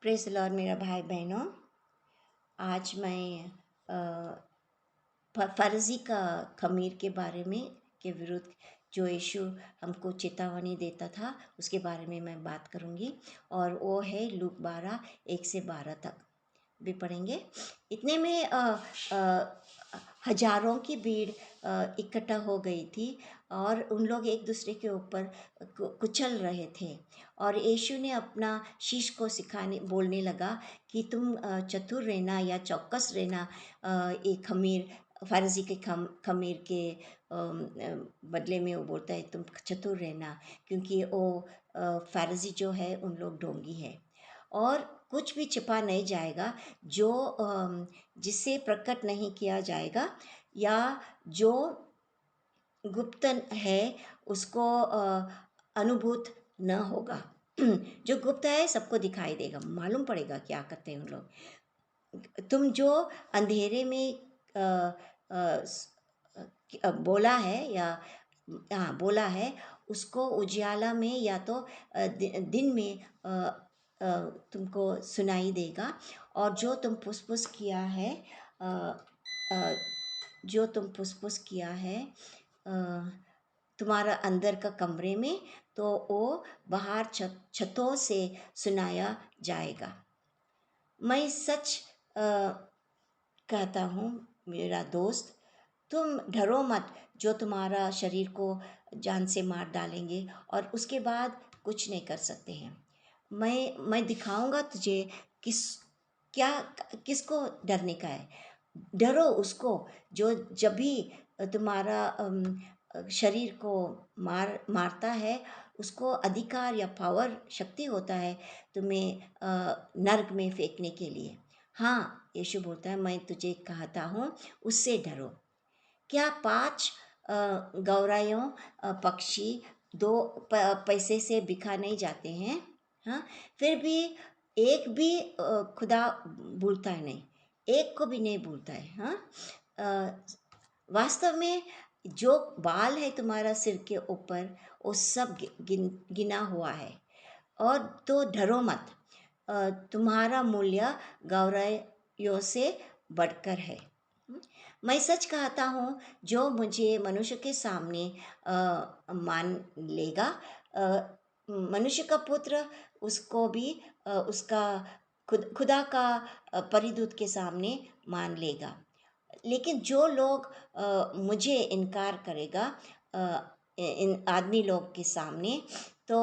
Praise the Lord मेरा भाई बहनों। आज मैं फ़र्ज़ी का ख़मीर के बारे में के विरुद्ध जो यीशु हमको चेतावनी देता था उसके बारे में मैं बात करूँगी, और वो है लूक 12 1 से 12 तक भी पढ़ेंगे। इतने में हजारों की भीड़ इकट्ठा हो गई थी और उन लोग एक दूसरे के ऊपर कुचल रहे थे, और यीशु ने अपना शीश को सिखाने बोलने लगा कि तुम चतुर रहना या चौकस रहना। एक खमीर फ़ारसी के खमीर के बदले में वो बोलता है तुम चतुर रहना, क्योंकि वो फ़ारसी जो है उन लोग ढोंगी है, और कुछ भी छिपा नहीं जाएगा जो जिसे प्रकट नहीं किया जाएगा, या जो गुप्त है उसको अनुभूत न होगा। जो गुप्त है सबको दिखाई देगा, मालूम पड़ेगा क्या करते हैं उन लोग। तुम जो अंधेरे में अ, अ, स- बोला है, या हाँ बोला है, उसको उजियाला में या तो दिन में अ, तुमको सुनाई देगा। और जो तुम फुसफुस किया है, अ, अ, जो तुम फुसफुस किया है अ, तुम्हारा अंदर का कमरे में, तो वो बाहर छतों से सुनाया जाएगा। मैं सच अ, कहता हूँ मेरा दोस्त, तुम डरो मत जो तुम्हारा शरीर को जान से मार डालेंगे और उसके बाद कुछ नहीं कर सकते हैं। मैं दिखाऊंगा तुझे किस क्या किसको डरने का है। डरो उसको जो जब भी तुम्हारा शरीर को मारता है, उसको अधिकार या पावर शक्ति होता है तुम्हें नर्क में फेंकने के लिए। हाँ, यीशु बोलता है मैं तुझे कहता हूँ उससे डरो। क्या 5 गौरायों पक्षी 2 पैसे से बिका नहीं जाते हैं? हाँ, फिर भी एक भी खुदा भूलता है नहीं, एक को भी नहीं भूलता है। हाँ, वास्तव में जो बाल है तुम्हारा सिर के ऊपर, वो सब गिना हुआ है। और तो डरो मत, तुम्हारा मूल्य गौरवों से बढ़कर है। मैं सच कहता हूँ जो मुझे मनुष्य के सामने मान लेगा, मनुष्य का पुत्र उसको भी उसका खुदा का परिदूत के सामने मान लेगा। लेकिन जो लोग मुझे इनकार करेगा इन आदमी लोग के सामने, तो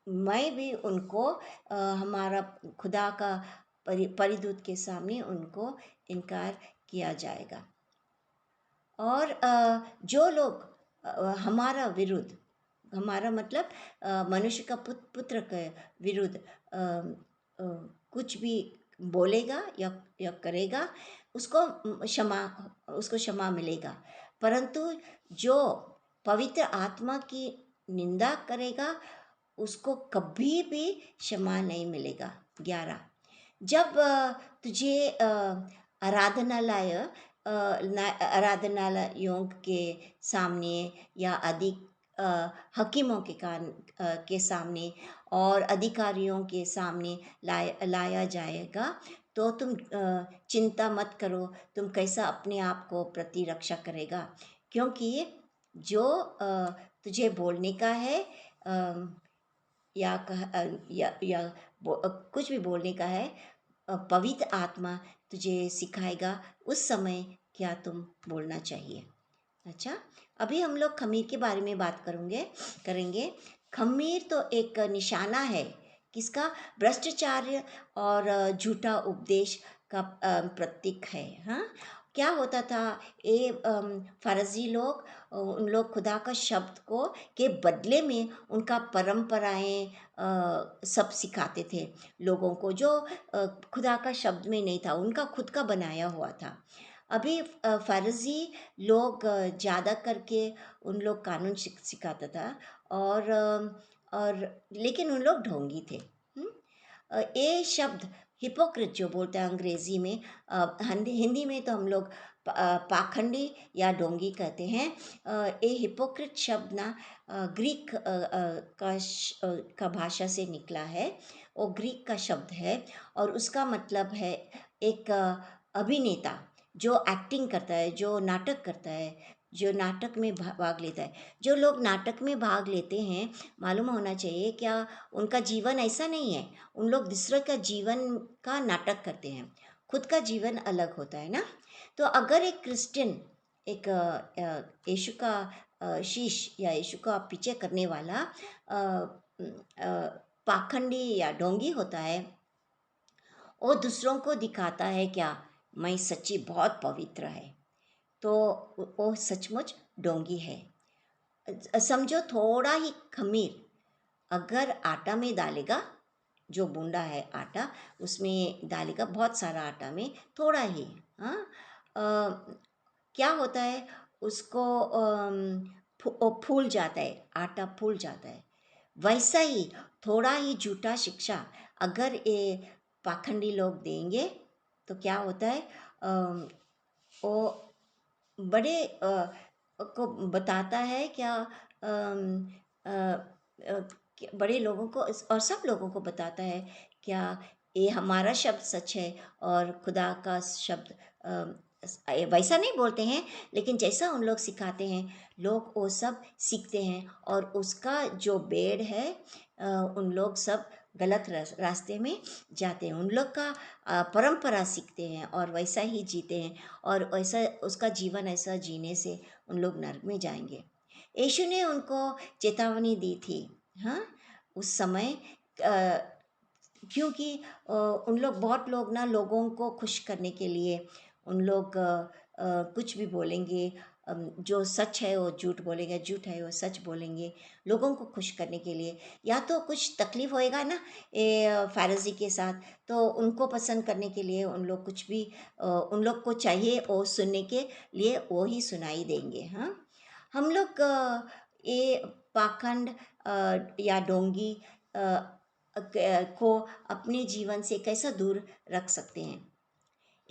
मैं भी उनको हमारा खुदा का परिदूत के सामने उनको इनकार किया जाएगा। और जो लोग हमारा विरुद्ध, हमारा मतलब मनुष्य का पुत्र के विरुद्ध कुछ भी बोलेगा या करेगा, उसको क्षमा मिलेगा। परंतु जो पवित्र आत्मा की निंदा करेगा, उसको कभी भी क्षमा नहीं मिलेगा। 11, जब तुझे आराधनालय आराधनालयों के सामने या अधिक हकीमों के सामने और अधिकारियों के सामने लाया जाएगा, तो तुम चिंता मत करो तुम कैसा अपने आप को प्रतिरक्षा करेगा, क्योंकि जो तुझे बोलने का है, या कुछ भी बोलने का है, पवित्र आत्मा तुझे सिखाएगा उस समय क्या तुम बोलना चाहिए। अच्छा, अभी हम लोग खमीर के बारे में बात करेंगे। खमीर तो एक निशाना है किसका? भ्रष्टाचार्य और झूठा उपदेश का प्रतीक है। हाँ, क्या होता था? ये फर्जी लोग, उन लोग खुदा का शब्द को के बदले में उनका परंपराएं सब सिखाते थे लोगों को, जो खुदा का शब्द में नहीं था, उनका खुद का बनाया हुआ था। अभी फ़र्ज़ी लोग ज़्यादा करके उन लोग कानून सिखाता था, और लेकिन उन लोग ढोंगी थे। ये शब्द हिपोक्रेट जो बोलते हैं अंग्रेज़ी में, हिंदी में तो हम लोग पाखंडी या डोंगी कहते हैं। ये हिपोक्रेट शब्द ना ग्रीक का भाषा से निकला है। वो ग्रीक का शब्द है और उसका मतलब है एक अभिनेता जो एक्टिंग करता है, जो नाटक करता है, जो नाटक में भाग लेता है। जो लोग नाटक में भाग लेते हैं, मालूम होना चाहिए क्या उनका जीवन ऐसा नहीं है। उन लोग दूसरे का जीवन का नाटक करते हैं, खुद का जीवन अलग होता है ना। तो अगर एक क्रिश्चियन एक यीशु का शीश या यीशु का पीछे करने वाला पाखंडी या ढोंगी होता है, वो दूसरों को दिखाता है क्या मैं सच्ची बहुत पवित्र है, तो वो सचमुच ढोंगी है। समझो थोड़ा ही खमीर अगर आटा में डालेगा, जो बूंदा है आटा उसमें डालेगा, बहुत सारा आटा में थोड़ा ही, हाँ, क्या होता है उसको फूल जाता है, आटा फूल जाता है। वैसा ही थोड़ा ही झूठा शिक्षा अगर ये पाखंडी लोग देंगे तो क्या होता है, वो बड़े को बताता है क्या, बड़े लोगों को और सब लोगों को बताता है क्या ये हमारा शब्द सच है और खुदा का शब्द वैसा नहीं बोलते हैं, लेकिन जैसा उन लोग सिखाते हैं लोग वो सब सीखते हैं और उसका जो बेड़ है उन लोग सब गलत रास्ते में जाते हैं। उन लोग का परंपरा सीखते हैं और वैसा ही जीते हैं और वैसा उसका जीवन ऐसा जीने से उन लोग नर्क में जाएंगे। यीशु ने उनको चेतावनी दी थी, हाँ, उस समय क्योंकि उन लोग बहुत लोग ना लोगों को खुश करने के लिए उन लोग कुछ भी बोलेंगे, जो सच है वो झूठ बोलेंगे, झूठ है वो सच बोलेंगे लोगों को खुश करने के लिए। या तो कुछ तकलीफ होएगा ना ये फ़ारसी के साथ, तो उनको पसंद करने के लिए उन लोग कुछ भी उन लोग को चाहिए वो सुनने के लिए वो ही सुनाई देंगे। हाँ, हम लोग ये पाखंड या डोंगी को अपने जीवन से कैसा दूर रख सकते हैं।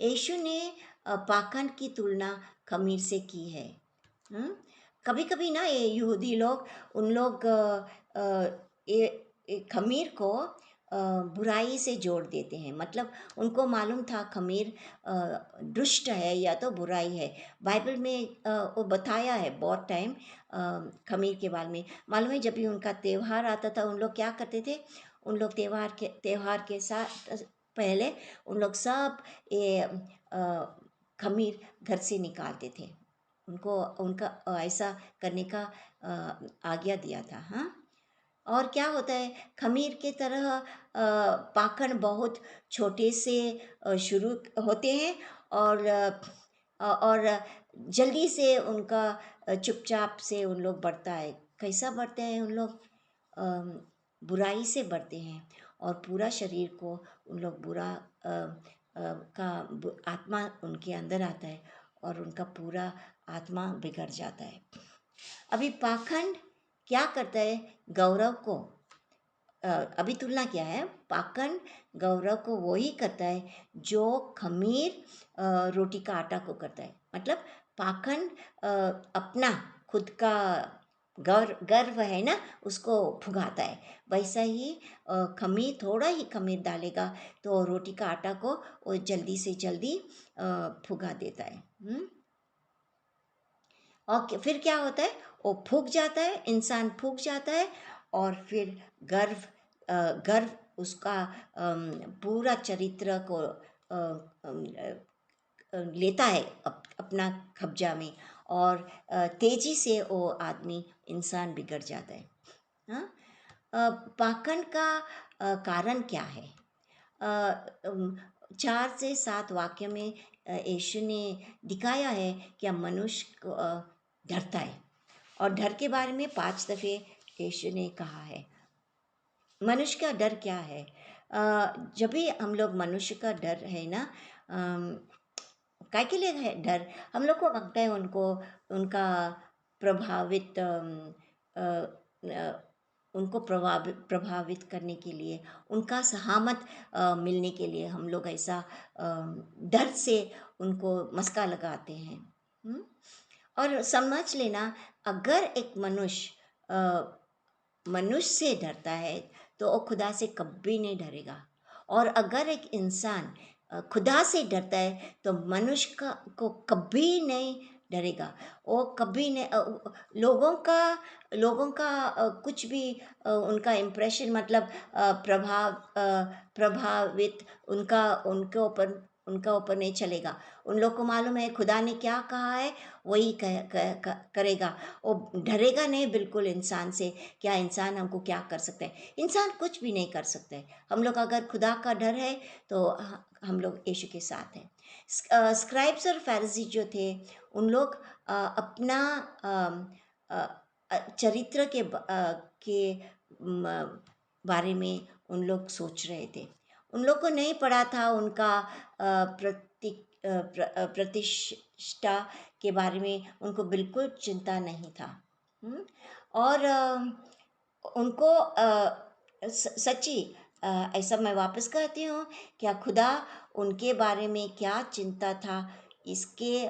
यीशु ने पाखंड की तुलना खमीर से की है। कभी कभी ना ये यहूदी लोग उन लोग ये खमीर को बुराई से जोड़ देते हैं, मतलब उनको मालूम था खमीर दुष्ट है या तो बुराई है। बाइबल में वो बताया है बहुत टाइम खमीर के बारे में। मालूम है जब भी उनका त्यौहार आता था उन लोग क्या करते थे, उन लोग त्यौहार के साथ पहले उन लोग सब ये खमीर घर से निकालते थे। उनको उनका ऐसा करने का आज्ञा दिया था। हाँ, और क्या होता है खमीर के तरह पाखंड बहुत छोटे से शुरू होते हैं और जल्दी से उनका चुपचाप से उन लोग बढ़ता है। कैसा बढ़ते हैं उन लोग, बुराई से बढ़ते हैं और पूरा शरीर को उन लोग बुरा आत्मा उनके अंदर आता है और उनका पूरा आत्मा बिगड़ जाता है। अभी पाखंड क्या करता है, गौरव को अभी तुलना क्या है, पाखंड गौरव को वो ही करता है जो खमीर रोटी का आटा को करता है। मतलब पाखंड अपना खुद का गर्व है ना उसको फुगाता है। वैसा ही खमीर थोड़ा ही खमीर डालेगा तो रोटी का आटा को वो जल्दी से जल्दी फुगा देता है। और फिर क्या होता है, वो फूक जाता है, इंसान फूक जाता है और फिर गर्व उसका पूरा चरित्र को लेता है अपना कब्जा में और तेजी से वो आदमी इंसान बिगड़ जाता है। हाँ, पाखंड का कारण क्या है, 4 से 7 वाक्य में यीशु ने दिखाया है कि मनुष्य डरता है और डर के बारे में 5 दफ़े यीशु ने कहा है। मनुष्य का डर क्या है, जब भी हम लोग मनुष्य का डर है ना, काय के लिए है डर, हम लोग को लगता है उनको उनका प्रभावित उनको प्रभावित करने के लिए, उनका सहामत मिलने के लिए हम लोग ऐसा डर से उनको मस्का लगाते हैं। और समझ लेना, अगर एक मनुष्य से डरता है तो वो खुदा से कभी नहीं डरेगा। और अगर एक इंसान खुदा से डरता है तो मनुष्य को कभी नहीं डरेगा। वो कभी नहीं लोगों का कुछ भी उनका इम्प्रेशन, मतलब प्रभावित उनका ऊपर नहीं चलेगा। उन लोग को मालूम है खुदा ने क्या कहा है, वही करेगा। वो डरेगा नहीं बिल्कुल इंसान से। क्या इंसान हमको क्या कर सकता है? इंसान कुछ भी नहीं कर सकते। हम लोग अगर खुदा का डर है तो हम लोग यीशु के साथ हैं। स्क्राइब्स और फैरिसी जो थे, उन लोग अपना चरित्र के बारे में उन लोग सोच रहे थे। उन लोग को नहीं पड़ा था उनका प्रतिष्ठा के बारे में, उनको बिल्कुल चिंता नहीं था। और उनको सच्ची ऐसा मैं वापस कहती हूँ, क्या खुदा उनके बारे में क्या चिंता था, इसके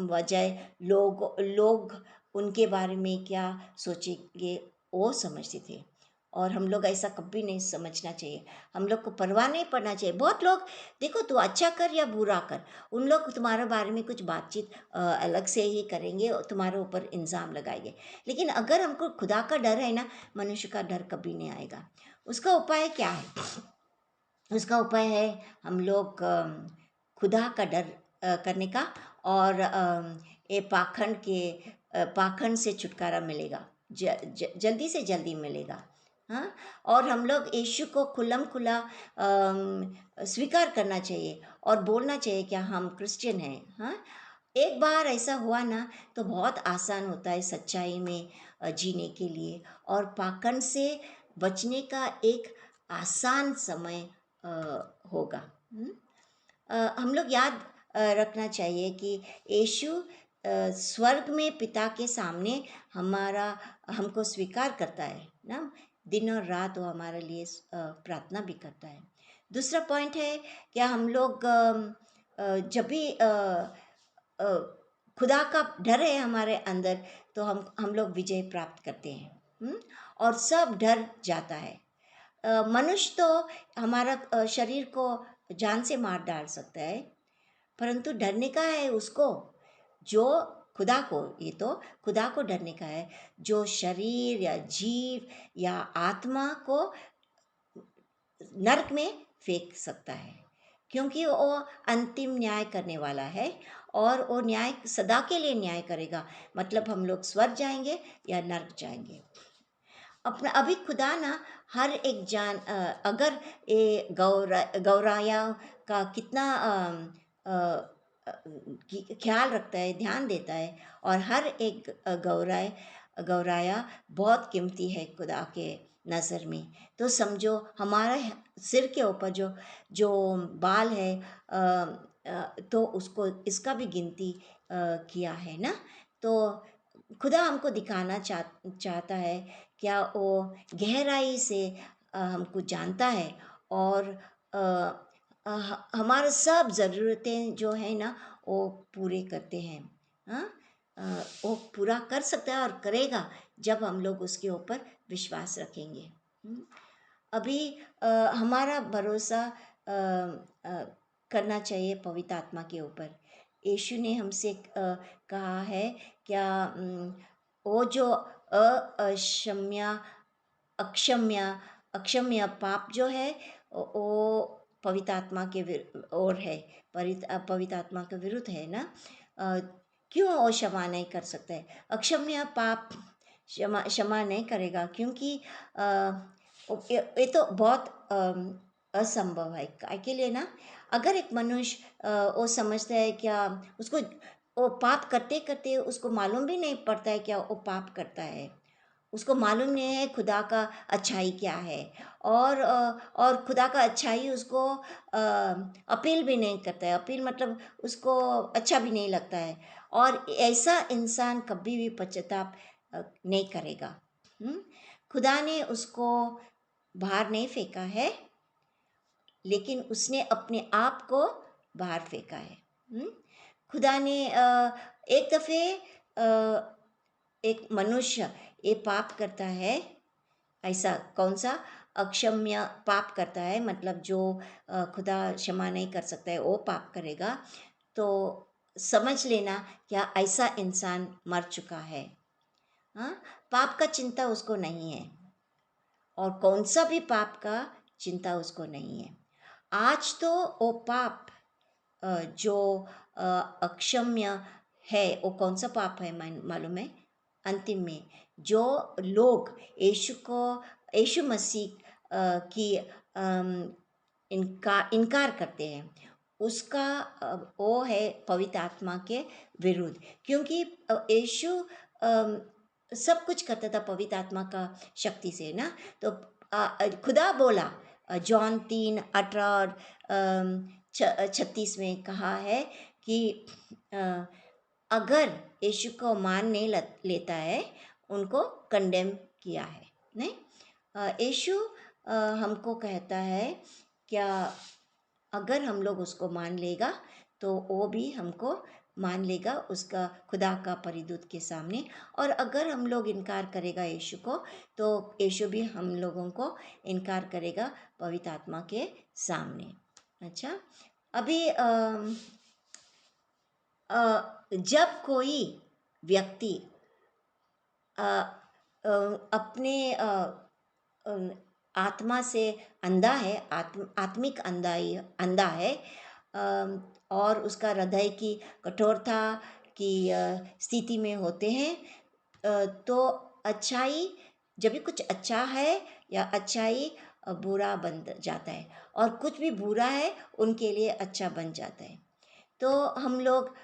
वजह लोग उनके बारे में क्या सोचेंगे वो समझते थे। और हम लोग ऐसा कभी नहीं समझना चाहिए। हम लोग को परवाह नहीं पड़ना चाहिए। बहुत लोग, देखो तू अच्छा कर या बुरा कर, उन लोग तुम्हारे बारे में कुछ बातचीत अलग से ही करेंगे और तुम्हारे ऊपर इल्ज़ाम लगाएंगे। लेकिन अगर हमको खुदा का डर है ना, मनुष्य का डर कभी नहीं आएगा। उसका उपाय क्या है? उसका उपाय है हम लोग खुदा का डर करने का। और ये पाखंड से छुटकारा मिलेगा, जल्दी से जल्दी मिलेगा। हाँ। और हम लोग यीशु को खुल्लम खुला स्वीकार करना चाहिए और बोलना चाहिए क्या हम क्रिश्चियन हैं। हाँ। एक बार ऐसा हुआ ना तो बहुत आसान होता है सच्चाई में जीने के लिए, और पाखंड से बचने का एक आसान समय होगा। हम लोग याद रखना चाहिए कि यीशु स्वर्ग में पिता के सामने हमको स्वीकार करता है ना। दिन और रात वो हमारे लिए प्रार्थना भी करता है। दूसरा पॉइंट है, क्या हम लोग जब भी खुदा का डर है हमारे अंदर तो हम लोग विजय प्राप्त करते हैं। और सब डर जाता है। मनुष्य तो हमारा शरीर को जान से मार डाल सकता है, परंतु डरने का है उसको जो खुदा को, ये तो खुदा को डरने का है जो शरीर या जीव या आत्मा को नरक में फेंक सकता है। क्योंकि वो अंतिम न्याय करने वाला है और वो न्याय सदा के लिए न्याय करेगा। मतलब हम लोग स्वर्ग जाएंगे या नरक जाएंगे। अपना अभी खुदा ना हर एक अगर ये गौराया का कितना ख्याल रखता है, ध्यान देता है, और हर एक गौराया बहुत कीमती है खुदा के नज़र में। तो समझो हमारा सिर के ऊपर जो जो बाल है तो उसको इसका भी गिनती किया है ना। तो खुदा हमको दिखाना चाहता है क्या वो गहराई से हमको जानता है, और हमारे सब ज़रूरतें जो है ना वो पूरे करते हैं। हाँ। वो पूरा कर सकता है और करेगा जब हम लोग उसके ऊपर विश्वास रखेंगे। अभी हमारा भरोसा करना चाहिए पवित्र आत्मा के ऊपर। यीशु ने हमसे कहा है क्या, वो जो अक्षम्य अक्षम्य अक्षम्य पाप जो है वो पवित्र आत्मा के ओर है, पवित्र आत्मा के विरुद्ध है ना। क्यों वो क्षमा नहीं कर सकते? अक्षम्य पाप क्षमा नहीं करेगा, क्योंकि ये तो बहुत असंभव है। काय के लिए ना, अगर एक मनुष्य वो समझता है क्या, उसको वो पाप करते करते उसको मालूम भी नहीं पड़ता है क्या वो पाप करता है। उसको मालूम नहीं है खुदा का अच्छाई क्या है, और खुदा का अच्छाई उसको अपील भी नहीं करता है। अपील मतलब उसको अच्छा भी नहीं लगता है, और ऐसा इंसान कभी भी पश्चाताप नहीं करेगा। खुदा ने उसको बाहर नहीं फेंका है, लेकिन उसने अपने आप को बाहर फेंका है। खुदा ने एक दफ़े एक मनुष्य ये पाप करता है, ऐसा कौन सा अक्षम्य पाप करता है, मतलब जो खुदा क्षमा नहीं कर सकता है वो पाप करेगा, तो समझ लेना क्या ऐसा इंसान मर चुका है। हाँ, पाप का चिंता उसको नहीं है, और कौन सा भी पाप का चिंता उसको नहीं है। आज तो वो पाप जो अक्षम्य है, वो कौन सा पाप है मालूम है? अंतिम में जो लोग यीशु मसीह की इनकार करते हैं, उसका वो है पवित्र आत्मा के विरुद्ध, क्योंकि यीशु सब कुछ करता था पवित्र आत्मा का शक्ति से ना। तो खुदा बोला, जॉन 3:18 और 36 में कहा है कि अगर यीशु को मान नहीं लेता है, उनको कंडेम किया है। नहीं, यीशु हमको कहता है क्या, अगर हम लोग उसको मान लेगा तो वो भी हमको मान लेगा उसका खुदा का परिदूत के सामने, और अगर हम लोग इनकार करेगा यीशु को, तो यीशु भी हम लोगों को इनकार करेगा पवित्र आत्मा के सामने। अच्छा, अभी जब कोई व्यक्ति अपने आत्मा से अंधा है, आत्मिक अंधा है, और उसका हृदय की कठोरता की स्थिति में होते हैं, तो अच्छाई, जब भी कुछ अच्छा है या अच्छाई बुरा बन जाता है, और कुछ भी बुरा है उनके लिए अच्छा बन जाता है। तो हम लोग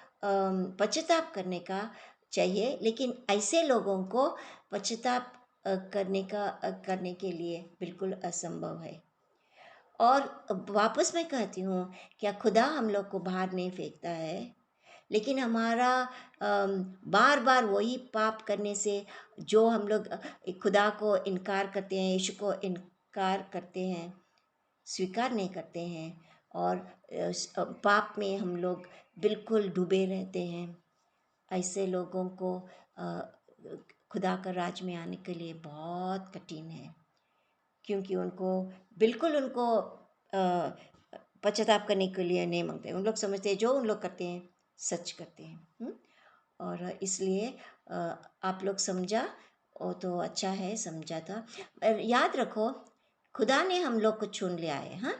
पश्चाताप करने का चाहिए, लेकिन ऐसे लोगों को पश्चाताप करने के लिए बिल्कुल असंभव है। और वापस मैं कहती हूँ, क्या खुदा हम लोग को बाहर नहीं फेंकता है, लेकिन हमारा बार बार वही पाप करने से, जो हम लोग खुदा को इनकार करते हैं, यीशु को इनकार करते हैं, स्वीकार नहीं करते हैं, और पाप में हम लोग बिल्कुल डूबे रहते हैं, ऐसे लोगों को खुदा का राज में आने के लिए बहुत कठिन है, क्योंकि उनको पश्चाताप करने के लिए नहीं मांगते। उन लोग समझते हैं जो उन लोग करते हैं सच करते हैं। और इसलिए आप लोग समझा, वो तो अच्छा है समझा था। याद रखो, खुदा ने हम लोग को चुन लिया है। हाँ,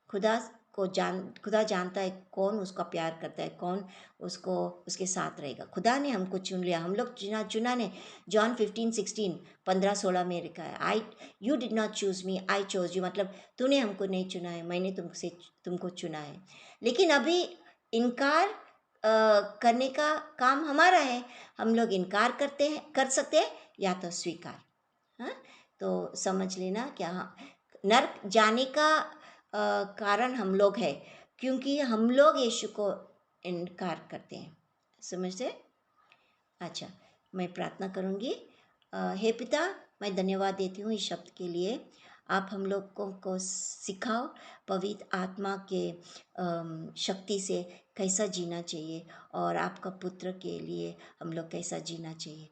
खुदा जानता है कौन उसका प्यार करता है, कौन उसको उसके साथ रहेगा। खुदा ने हमको चुन लिया, हम लोग चुना ने। जॉन 15:16 15-16 में लिखा है, you did not choose me, I chose you, मतलब तूने हमको नहीं चुना है, मैंने तुमको चुना है। लेकिन अभी इनकार करने का काम हमारा है। हम लोग इनकार कर सकते हैं या तो स्वीकार। हाँ, तो समझ लेना क्या, नर्क जाने का कारण हम लोग है, क्योंकि हम लोग यीशु को इनकार करते हैं। समझते? अच्छा, मैं प्रार्थना करूँगी। हे पिता, मैं धन्यवाद देती हूँ इस शब्द के लिए। आप हम लोगों को सिखाओ पवित्र आत्मा के शक्ति से कैसा जीना चाहिए, और आपका पुत्र के लिए हम लोग कैसा जीना चाहिए।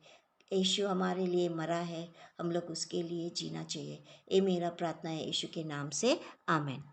यीशु हमारे लिए मरा है, हम लोग उसके लिए जीना चाहिए। ये मेरा प्रार्थना है यीशु के नाम से, आमीन।